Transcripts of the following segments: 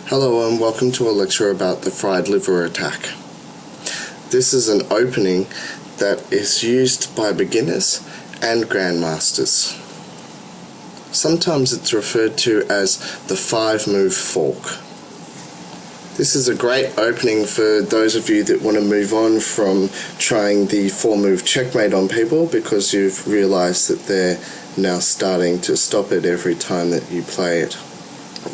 Hello and welcome to a lecture about the fried liver attack. This is an opening that is used by beginners and grandmasters. Sometimes it's referred to as the 5-move fork. This is a great opening for those of you that want to move on from trying the 4-move checkmate on people, because you've realized that they're now starting to stop it every time that you play it.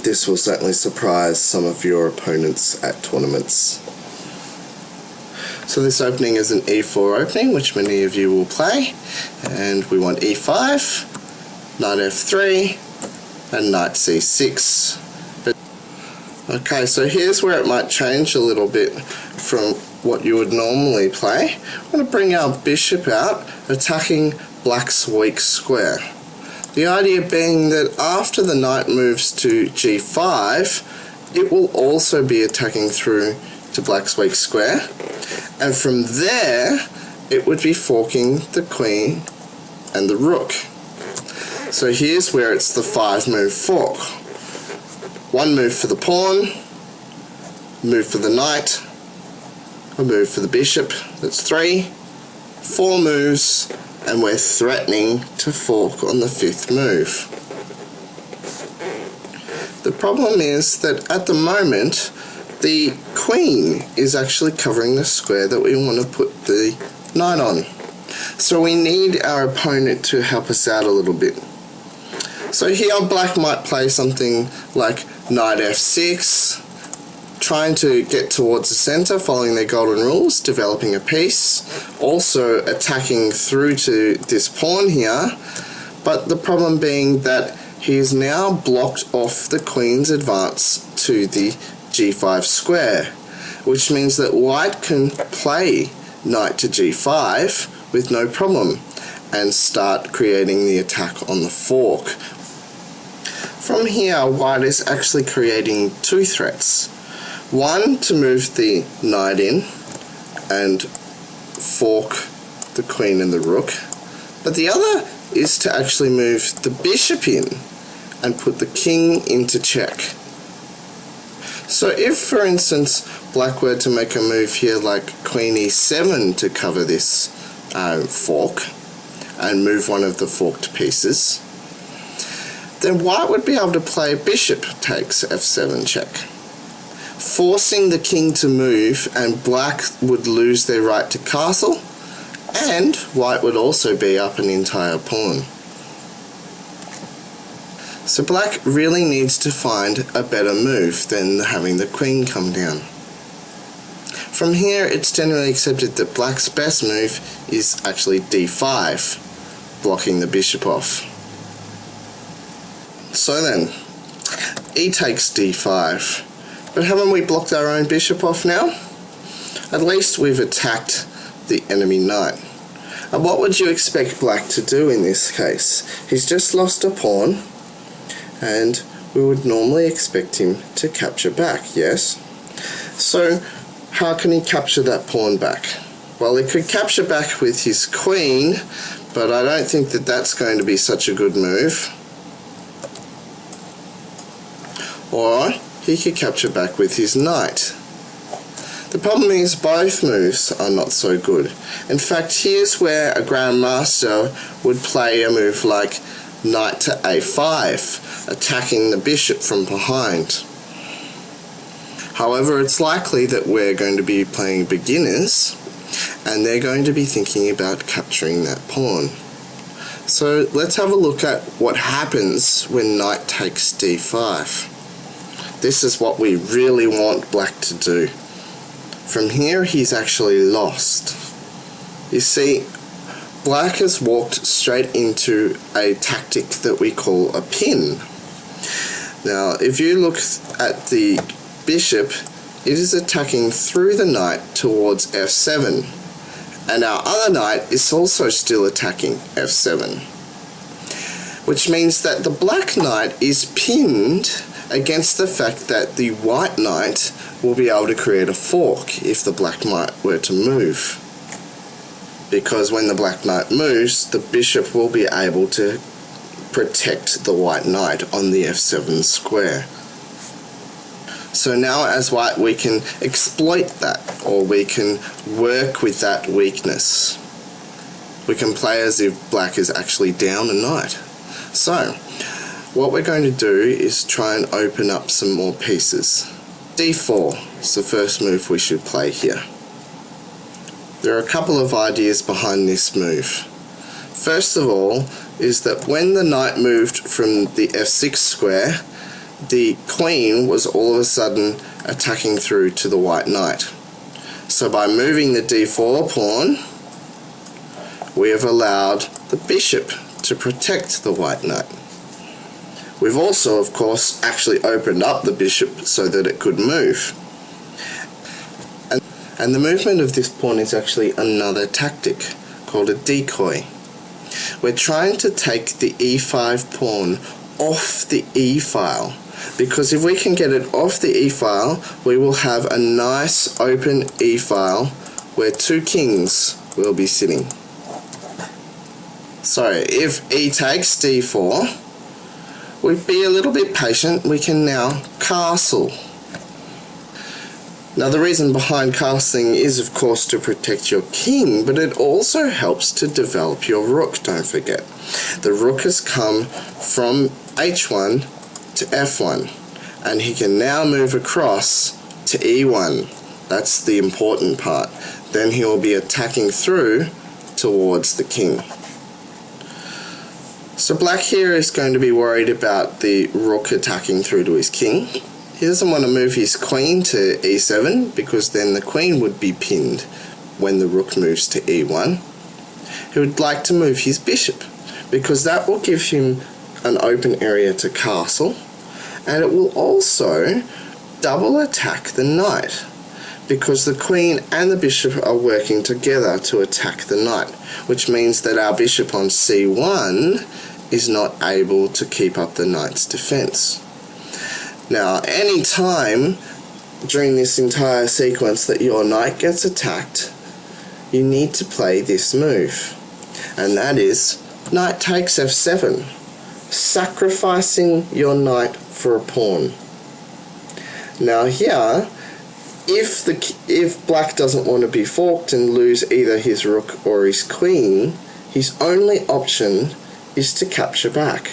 This will certainly surprise some of your opponents at tournaments. So this opening is an e4 opening, which many of you will play, and we want e5, knight f3, and knight c6. Okay, so here's where it might change a little bit from what you would normally play. I'm going to bring our bishop out, attacking black's weak square. The idea being that after the knight moves to g5, it will also be attacking through to black's weak square, and from there it would be forking the queen and the rook. So here's where it's the 5-move fork. 1 move for the pawn, move for the knight, a move for the bishop, that's 3, 4 moves, and we're threatening to fork on the 5th move. The problem is that at the moment the queen is actually covering the square that we want to put the knight on. So we need our opponent to help us out a little bit. So here black might play something like knight f6, trying to get towards the center, following their golden rules, developing a piece, also attacking through to this pawn here, but the problem being that he is now blocked off the queen's advance to the g5 square, which means that white can play knight to g5 with no problem and start creating the attack on the fork. From here, white is actually creating 2 threats. One, to move the knight in and fork the queen and the rook, but the other is to actually move the bishop in and put the king into check. So if, for instance, black were to make a move here like queen e7 to cover this fork and move one of the forked pieces, then white would be able to play bishop takes f7 check, forcing the king to move, and black would lose their right to castle, and white would also be up an entire pawn. So black really needs to find a better move than having the queen come down. From here, it's generally accepted that black's best move is actually d5, blocking the bishop off. So then, e takes d5. But haven't we blocked our own bishop off now? At least we've attacked the enemy knight. And what would you expect black to do in this case? He's just lost a pawn, and we would normally expect him to capture back, yes? So how can he capture that pawn back? Well, he could capture back with his queen, but I don't think that that's going to be such a good move. Or he could capture back with his knight. The problem is both moves are not so good. In fact, here's where a grandmaster would play a move like knight to a5, attacking the bishop from behind. However, it's likely that we're going to be playing beginners, and they're going to be thinking about capturing that pawn. So let's have a look at what happens when knight takes d5. This is what we really want black to do. From here, he's actually lost. You see, black has walked straight into a tactic that we call a pin. Now, if you look at the bishop, it is attacking through the knight towards f7, and our other knight is also still attacking f7, which means that the black knight is pinned against the fact that the white knight will be able to create a fork if the black knight were to move. Because when the black knight moves, the bishop will be able to protect the white knight on the f7 square. So now as white we can exploit that, or we can work with that weakness. We can play as if black is actually down a knight. So what we're going to do is try and open up some more pieces. d4 is the first move we should play here. There are a couple of ideas behind this move. First of all is that when the knight moved from the f6 square, the queen was all of a sudden attacking through to the white knight. So by moving the d4 pawn, we have allowed the bishop to protect the white knight. We've also, of course, actually opened up the bishop so that it could move. And the movement of this pawn is actually another tactic called a decoy. We're trying to take the e5 pawn off the e file, because if we can get it off the e file, we will have a nice open e file where two kings will be sitting. So if e takes d4, we'd be a little bit patient. We can now castle. Now the reason behind castling is of course to protect your king, but it also helps to develop your rook, don't forget. The rook has come from h1 to f1, and he can now move across to e1. That's the important part. Then he will be attacking through towards the king. So black here is going to be worried about the rook attacking through to his king. He doesn't want to move his queen to e7, because then the queen would be pinned when the rook moves to e1. He would like to move his bishop, because that will give him an open area to castle, and it will also double attack the knight, because the queen and the bishop are working together to attack the knight, which means that our bishop on c1 is not able to keep up the knight's defense. Now, any time during this entire sequence that your knight gets attacked, you need to play this move, and that is knight takes f7, sacrificing your knight for a pawn. Now here, if black doesn't want to be forked and lose either his rook or his queen, his only option is to capture back.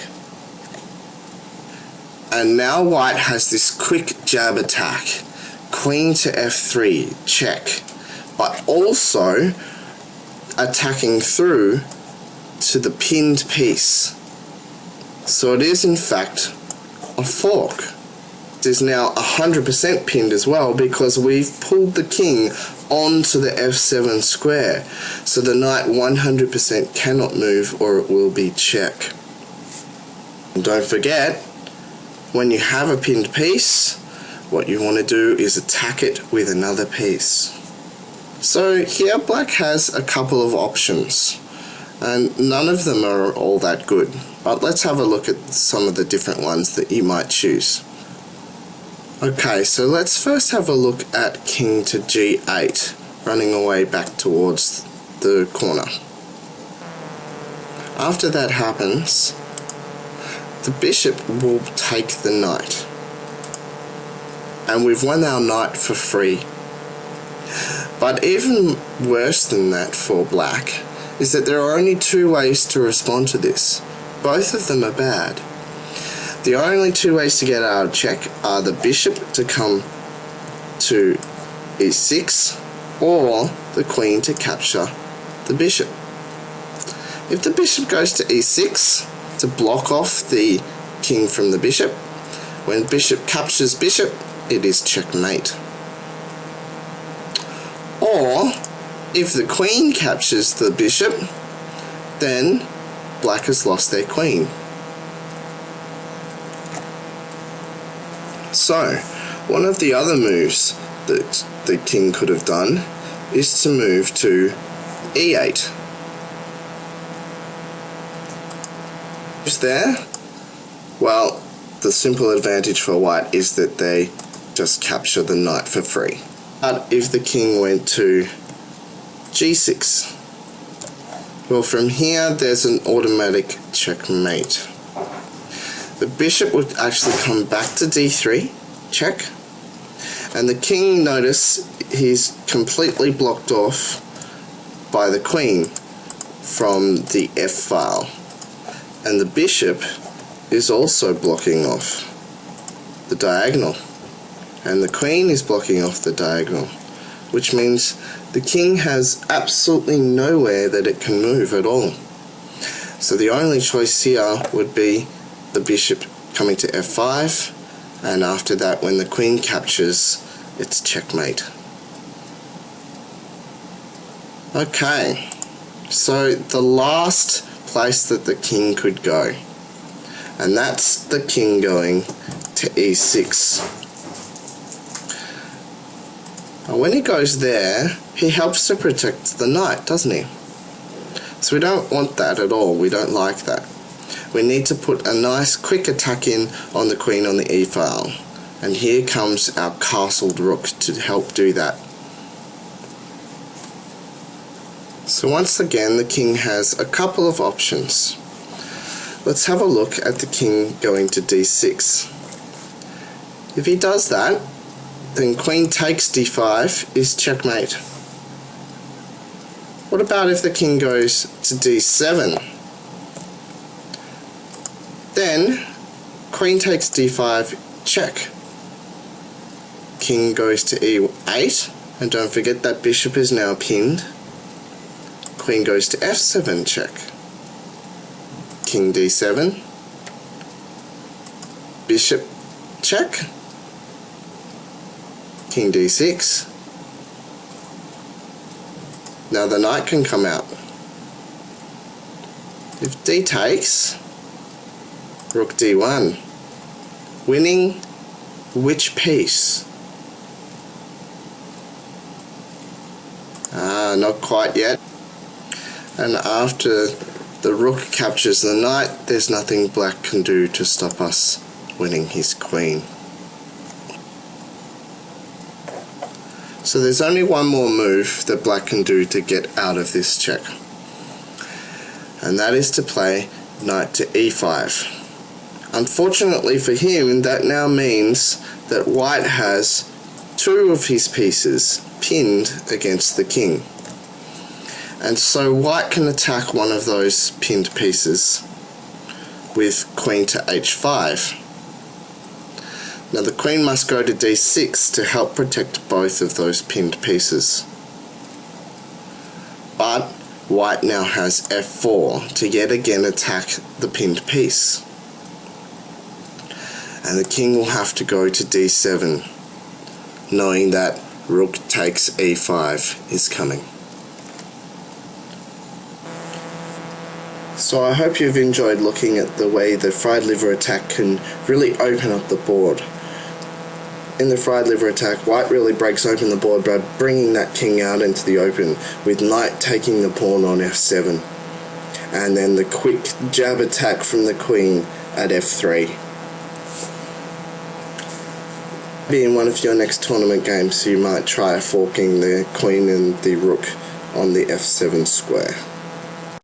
And now white has this quick jab attack, queen to f3, check, but also attacking through to the pinned piece. So it is in fact a fork. It is now 100% pinned as well, because we've pulled the king onto the f7 square, so the knight 100% cannot move or it will be check. And don't forget, when you have a pinned piece, what you want to do is attack it with another piece. So here black has a couple of options, and none of them are all that good, but let's have a look at some of the different ones that you might choose. Okay, so let's first have a look at king to g8, running away back towards the corner. After that happens, the bishop will take the knight, and we've won our knight for free. But even worse than that for black is that there are only two ways to respond to this. Both of them are bad. The only two ways to get out of check are the bishop to come to e6, or the queen to capture the bishop. If the bishop goes to e6 to block off the king from the bishop, when bishop captures bishop, it is checkmate. Or if the queen captures the bishop, then black has lost their queen. So one of the other moves that the king could have done is to move to e8. Is there? Well, the simple advantage for white is that they just capture the knight for free. But if the king went to g6, well, from here there's an automatic checkmate. The bishop would actually come back to d3, check, And the king, notice, he's completely blocked off by the queen from the F file. And the bishop is also blocking off the diagonal. And the queen is blocking off the diagonal, which means the king has absolutely nowhere that it can move at all. So the only choice here would be the bishop coming to F5, and after that, when the queen captures, it's checkmate. Okay, so the last place that the king could go, and that's the king going to E6. And when he goes there, he helps to protect the knight, doesn't he? So we don't want that at all. We don't like that. We need to put a nice quick attack in on the queen on the E file. And here comes our castled rook to help do that. So once again, the king has a couple of options. Let's have a look at the king going to D6. If he does that, then queen takes D5 is checkmate. What about if the king goes to D7? Then queen takes D5, check. King goes to E8, and don't forget that bishop is now pinned. Queen goes to F7, check. King D7, bishop check. King D6. Now the knight can come out. If D takes, rook D1. Winning which piece? Not quite yet. And after the rook captures the knight, there's nothing black can do to stop us winning his queen. So there's only one more move that black can do to get out of this check, and that is to play knight to E5. Unfortunately for him, that now means that white has two of his pieces pinned against the king, and so white can attack one of those pinned pieces with queen to H5. Now the queen must go to D6 to help protect both of those pinned pieces. But white now has F4 to yet again attack the pinned piece. And the king will have to go to D7, knowing that rook takes E5 is coming. So I hope you've enjoyed looking at the way the fried liver attack can really open up the board. In the fried liver attack, white really breaks open the board by bringing that king out into the open, with knight taking the pawn on F7, and then the quick jab attack from the queen at F3. Maybe in one of your next tournament games you might try forking the queen and the rook on the F7 square.